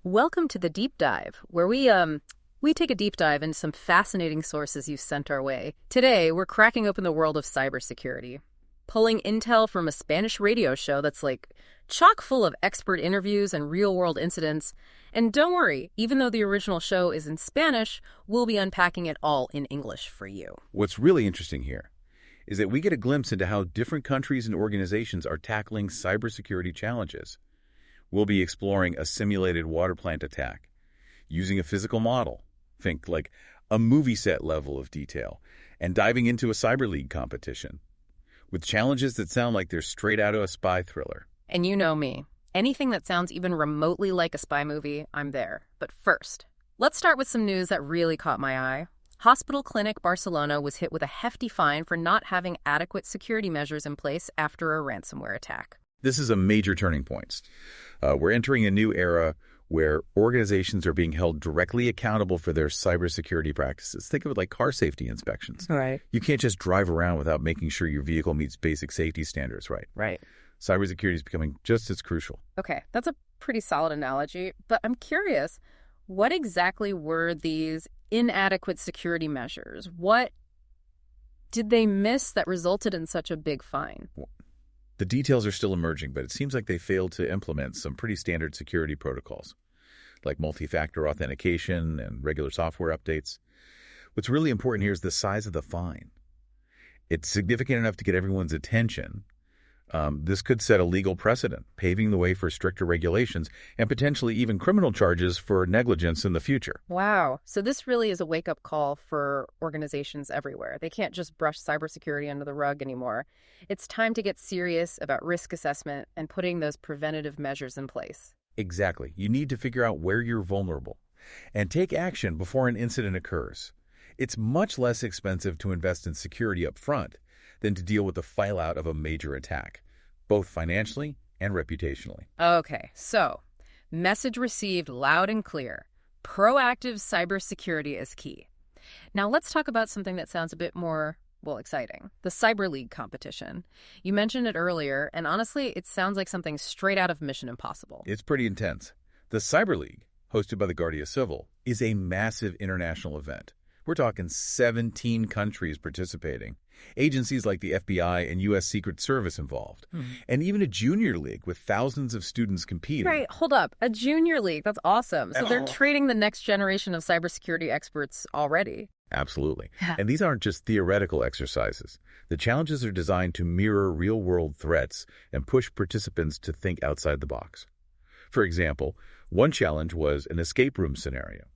Welcome to the Deep Dive, where we take a deep dive into some fascinating sources you sent our way. Today, we're cracking open the world of cybersecurity, pulling intel from a Spanish radio show that's like chock full of expert interviews and real-world incidents. And don't worry, even though the original show is in Spanish, we'll be unpacking it all in English for you. What's really interesting here is that we get a glimpse into how different countries and organizations are tackling cybersecurity challenges. We'll be exploring a simulated water plant attack, using a physical model, think like a movie set level of detail, and diving into a cyber league competition, with challenges that sound like they're straight out of a spy thriller. And you know me. Anything that sounds even remotely like a spy movie, I'm there. But first, let's start with some news that really caught my eye. Hospital Clinic Barcelona was hit with a hefty fine for not having adequate security measures in place after a ransomware attack. This is a major turning point. We're entering a new era where organizations are being held directly accountable for their cybersecurity practices. Think of it like car safety inspections. Right. You can't just drive around without making sure your vehicle meets basic safety standards, right? Right. Cybersecurity is becoming just as crucial. Okay, that's a pretty solid analogy, but I'm curious, what exactly were these inadequate security measures? What did they miss that resulted in such a big fine? The details are still emerging, but it seems like they failed to implement some pretty standard security protocols, like multi-factor authentication and regular software updates. What's really important here is the size of the fine. It's significant enough to get everyone's attention. This could set a legal precedent, paving the way for stricter regulations and potentially even criminal charges for negligence in the future. Wow. So this really is a wake-up call for organizations everywhere. They can't just brush cybersecurity under the rug anymore. It's time to get serious about risk assessment and putting those preventative measures in place. Exactly. You need to figure out where you're vulnerable and take action before an incident occurs. It's much less expensive to invest in security up front than to deal with the fallout of a major attack, both financially and reputationally. Okay, so message received loud and clear. Proactive cybersecurity is key. Now let's talk about something that sounds a bit more, exciting. The Cyber League competition. You mentioned it earlier, and honestly, it sounds like something straight out of Mission Impossible. It's pretty intense. The Cyber League, hosted by the Guardia Civil, is a massive international event. We're talking 17 countries participating, agencies like the FBI and U.S. Secret Service involved, and even a junior league with thousands of students competing. Right, hold up. A junior league, that's awesome. So they're training the next generation of cybersecurity experts already. Absolutely. And these aren't just theoretical exercises. The challenges are designed to mirror real-world threats and push participants to think outside the box. For example, one challenge was an escape room scenario,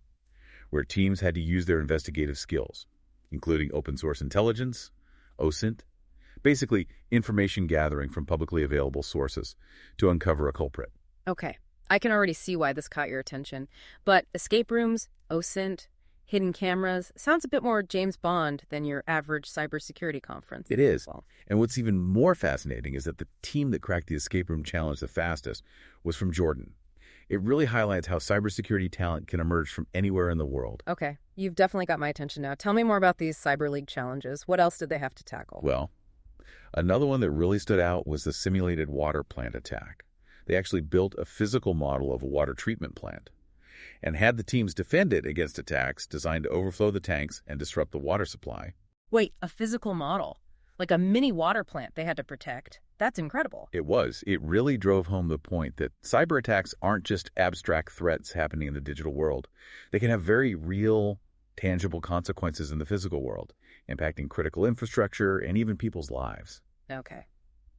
where teams had to use their investigative skills, including open-source intelligence, OSINT, basically information gathering from publicly available sources to uncover a culprit. Okay, I can already see why this caught your attention. But escape rooms, OSINT, hidden cameras, sounds a bit more James Bond than your average cybersecurity conference. It is. And what's even more fascinating is that the team that cracked the escape room challenge the fastest was from Jordan. It really highlights how cybersecurity talent can emerge from anywhere in the world. Okay, you've definitely got my attention now. Tell me more about these Cyber League challenges. What else did they have to tackle? Well, another one that really stood out was the simulated water plant attack. They actually built a physical model of a water treatment plant and had the teams defend it against attacks designed to overflow the tanks and disrupt the water supply. Wait, a physical model? Like a mini water plant they had to protect? That's incredible. It was. It really drove home the point that cyber attacks aren't just abstract threats happening in the digital world. They can have very real, tangible consequences in the physical world, impacting critical infrastructure and even people's lives. Okay.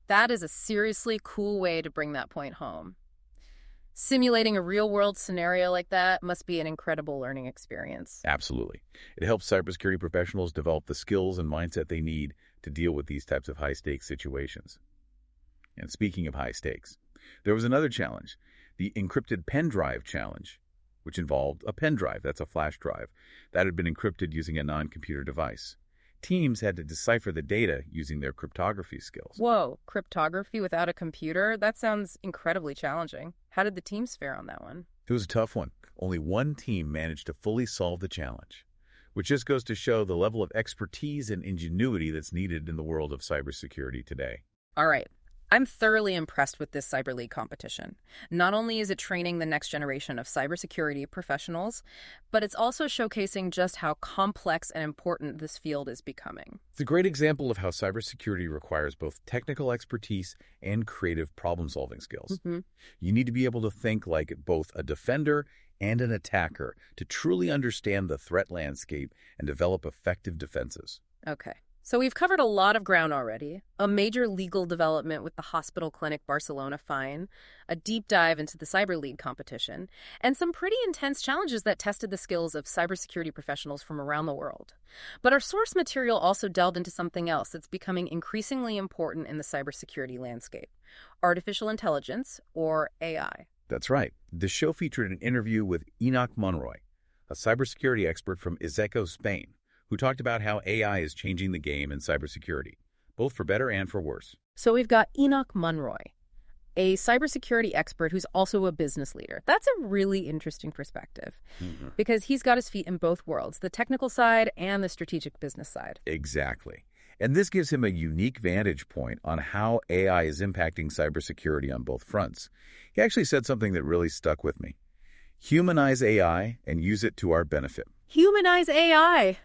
That is a seriously cool way to bring that point home. Simulating a real-world scenario like that must be an incredible learning experience. Absolutely. It helps cybersecurity professionals develop the skills and mindset they need to deal with these types of high-stakes situations. And speaking of high stakes, there was another challenge, the encrypted pen drive challenge, which involved a pen drive, that's a flash drive, that had been encrypted using a non-computer device. Teams had to decipher the data using their cryptography skills. Whoa, cryptography without a computer? That sounds incredibly challenging. How did the teams fare on that one? It was a tough one. Only one team managed to fully solve the challenge, which just goes to show the level of expertise and ingenuity that's needed in the world of cybersecurity today. All right. I'm thoroughly impressed with this Cyber League competition. Not only is it training the next generation of cybersecurity professionals, but it's also showcasing just how complex and important this field is becoming. It's a great example of how cybersecurity requires both technical expertise and creative problem-solving skills. You need to be able to think like both a defender and an attacker to truly understand the threat landscape and develop effective defenses. Okay. So we've covered a lot of ground already. A major legal development with the Hospital Clinic Barcelona fine, a deep dive into the Cyber League competition, and some pretty intense challenges that tested the skills of cybersecurity professionals from around the world. But our source material also delved into something else that's becoming increasingly important in the cybersecurity landscape: artificial intelligence, or AI. That's right. The show featured an interview with Enoch Monroy, a cybersecurity expert from Izeco, Spain, who talked about how AI is changing the game in cybersecurity, both for better and for worse. So we've got Enoch Monroy, a cybersecurity expert who's also a business leader. That's a really interesting perspective because he's got his feet in both worlds, the technical side and the strategic business side. Exactly. And this gives him a unique vantage point on how AI is impacting cybersecurity on both fronts. He actually said something that really stuck with me. Humanize AI and use it to our benefit. Humanize AI.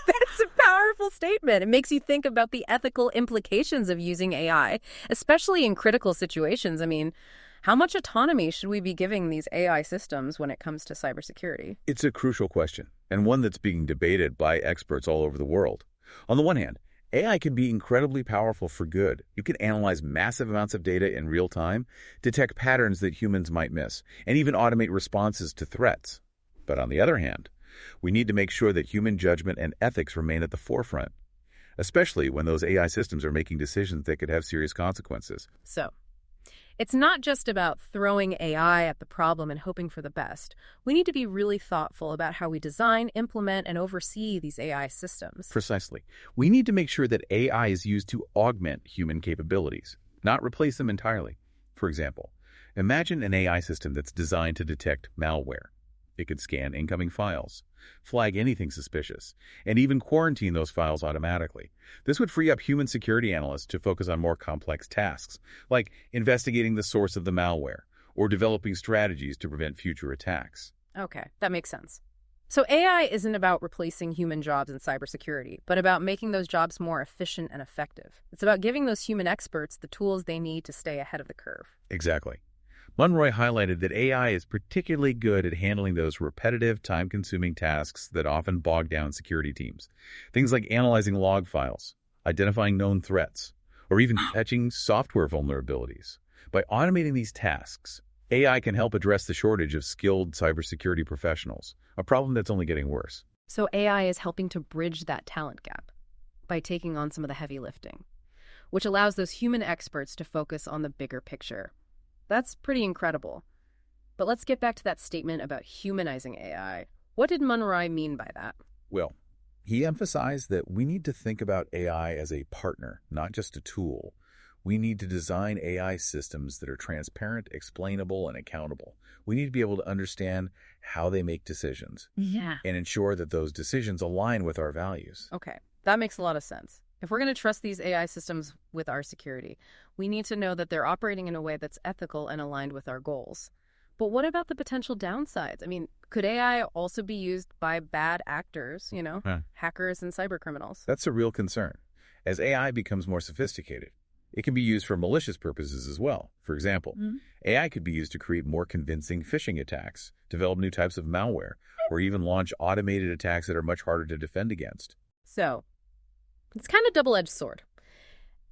That's a powerful statement. It makes you think about the ethical implications of using AI, especially in critical situations. I mean, how much autonomy should we be giving these AI systems when it comes to cybersecurity? It's a crucial question, and one that's being debated by experts all over the world. On the one hand, AI can be incredibly powerful for good. You can analyze massive amounts of data in real time, detect patterns that humans might miss, and even automate responses to threats. But on the other hand, we need to make sure that human judgment and ethics remain at the forefront, especially when those AI systems are making decisions that could have serious consequences. So, it's not just about throwing AI at the problem and hoping for the best. We need to be really thoughtful about how we design, implement, and oversee these AI systems. Precisely. We need to make sure that AI is used to augment human capabilities, not replace them entirely. For example, imagine an AI system that's designed to detect malware. It could scan incoming files, flag anything suspicious, and even quarantine those files automatically. This would free up human security analysts to focus on more complex tasks, like investigating the source of the malware or developing strategies to prevent future attacks. Okay, that makes sense. So AI isn't about replacing human jobs in cybersecurity, but about making those jobs more efficient and effective. It's about giving those human experts the tools they need to stay ahead of the curve. Exactly. Monroy highlighted that AI is particularly good at handling those repetitive, time-consuming tasks that often bog down security teams. Things like analyzing log files, identifying known threats, or even patching software vulnerabilities. By automating these tasks, AI can help address the shortage of skilled cybersecurity professionals, a problem that's only getting worse. So AI is helping to bridge that talent gap by taking on some of the heavy lifting, which allows those human experts to focus on the bigger picture. That's pretty incredible. But let's get back to that statement about humanizing AI. What did Monroy mean by that? Well, he emphasized that we need to think about AI as a partner, not just a tool. We need to design AI systems that are transparent, explainable, and accountable. We need to be able to understand how they make decisions and ensure that those decisions align with our values. Okay, that makes a lot of sense. If we're going to trust these AI systems with our security, we need to know that they're operating in a way that's ethical and aligned with our goals. But what about the potential downsides? I mean, could AI also be used by bad actors, hackers and cybercriminals? That's a real concern. As AI becomes more sophisticated, it can be used for malicious purposes as well. For example, AI could be used to create more convincing phishing attacks, develop new types of malware, or even launch automated attacks that are much harder to defend against. So, it's kind of a double-edged sword.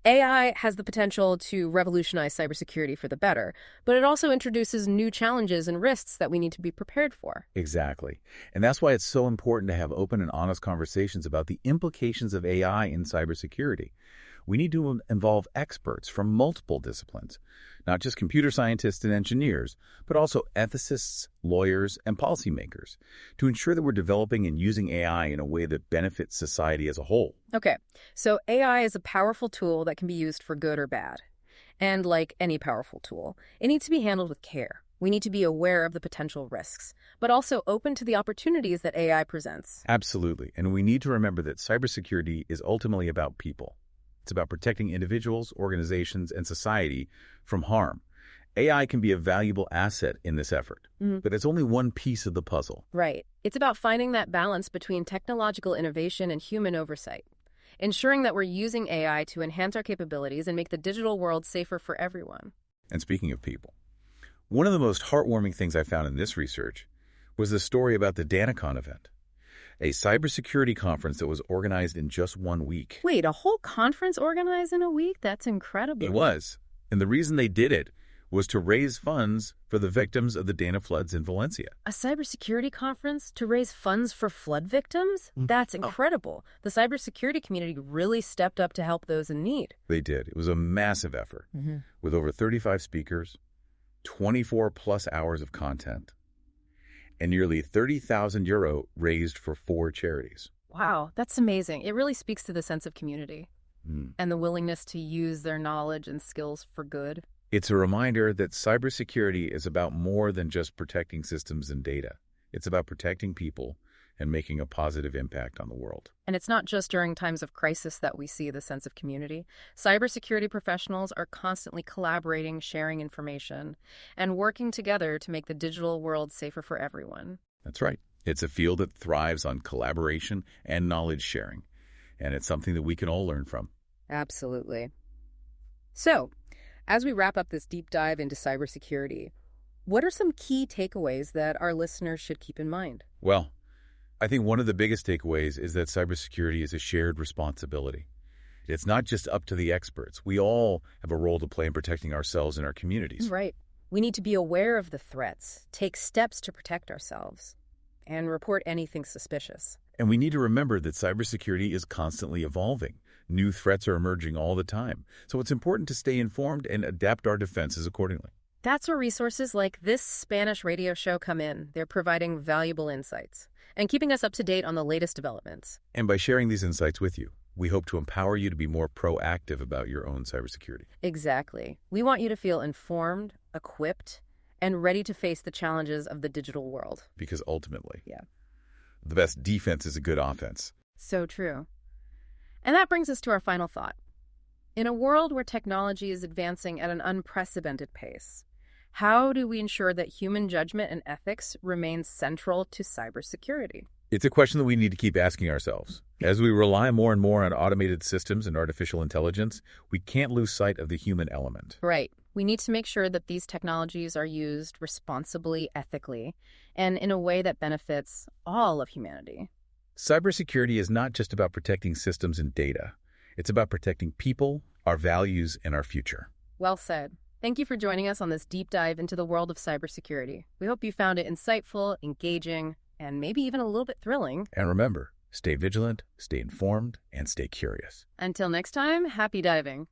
AI has the potential to revolutionize cybersecurity for the better, but it also introduces new challenges and risks that we need to be prepared for. Exactly. And that's why it's so important to have open and honest conversations about the implications of AI in cybersecurity. We need to involve experts from multiple disciplines, not just computer scientists and engineers, but also ethicists, lawyers, and policymakers, to ensure that we're developing and using AI in a way that benefits society as a whole. Okay, so AI is a powerful tool that can be used for good or bad. And like any powerful tool, it needs to be handled with care. We need to be aware of the potential risks, but also open to the opportunities that AI presents. Absolutely. And we need to remember that cybersecurity is ultimately about people. It's about protecting individuals, organizations, and society from harm. AI can be a valuable asset in this effort, but it's only one piece of the puzzle. Right. It's about finding that balance between technological innovation and human oversight, ensuring that we're using AI to enhance our capabilities and make the digital world safer for everyone. And speaking of people, one of the most heartwarming things I found in this research was the story about the Danacon event, a cybersecurity conference that was organized in just 1 week. Wait, a whole conference organized in a week? That's incredible. It was. And the reason they did it was to raise funds for the victims of the Dana floods in Valencia. A cybersecurity conference to raise funds for flood victims? That's incredible. The cybersecurity community really stepped up to help those in need. They did. It was a massive effort with over 35 speakers, 24-plus hours of content, and nearly €30,000 raised for 4 charities. Wow, that's amazing. It really speaks to the sense of community and the willingness to use their knowledge and skills for good. It's a reminder that cybersecurity is about more than just protecting systems and data. It's about protecting people and making a positive impact on the world. And it's not just during times of crisis that we see the sense of community. Cybersecurity professionals are constantly collaborating, sharing information, and working together to make the digital world safer for everyone. That's right. It's a field that thrives on collaboration and knowledge sharing, and it's something that we can all learn from. Absolutely. So, as we wrap up this deep dive into cybersecurity, what are some key takeaways that our listeners should keep in mind? Well, I think one of the biggest takeaways is that cybersecurity is a shared responsibility. It's not just up to the experts. We all have a role to play in protecting ourselves and our communities. Right. We need to be aware of the threats, take steps to protect ourselves, and report anything suspicious. And we need to remember that cybersecurity is constantly evolving. New threats are emerging all the time. So it's important to stay informed and adapt our defenses accordingly. That's where resources like this Spanish radio show come in. They're providing valuable insights and keeping us up to date on the latest developments. And by sharing these insights with you, we hope to empower you to be more proactive about your own cybersecurity. Exactly. We want you to feel informed, equipped, and ready to face the challenges of the digital world. Because ultimately, the best defense is a good offense. So true. And that brings us to our final thought. In a world where technology is advancing at an unprecedented pace, how do we ensure that human judgment and ethics remain central to cybersecurity? It's a question that we need to keep asking ourselves. As we rely more and more on automated systems and artificial intelligence, we can't lose sight of the human element. Right. We need to make sure that these technologies are used responsibly, ethically, and in a way that benefits all of humanity. Cybersecurity is not just about protecting systems and data. It's about protecting people, our values, and our future. Well said. Thank you for joining us on this deep dive into the world of cybersecurity. We hope you found it insightful, engaging, and maybe even a little bit thrilling. And remember, stay vigilant, stay informed, and stay curious. Until next time, happy diving.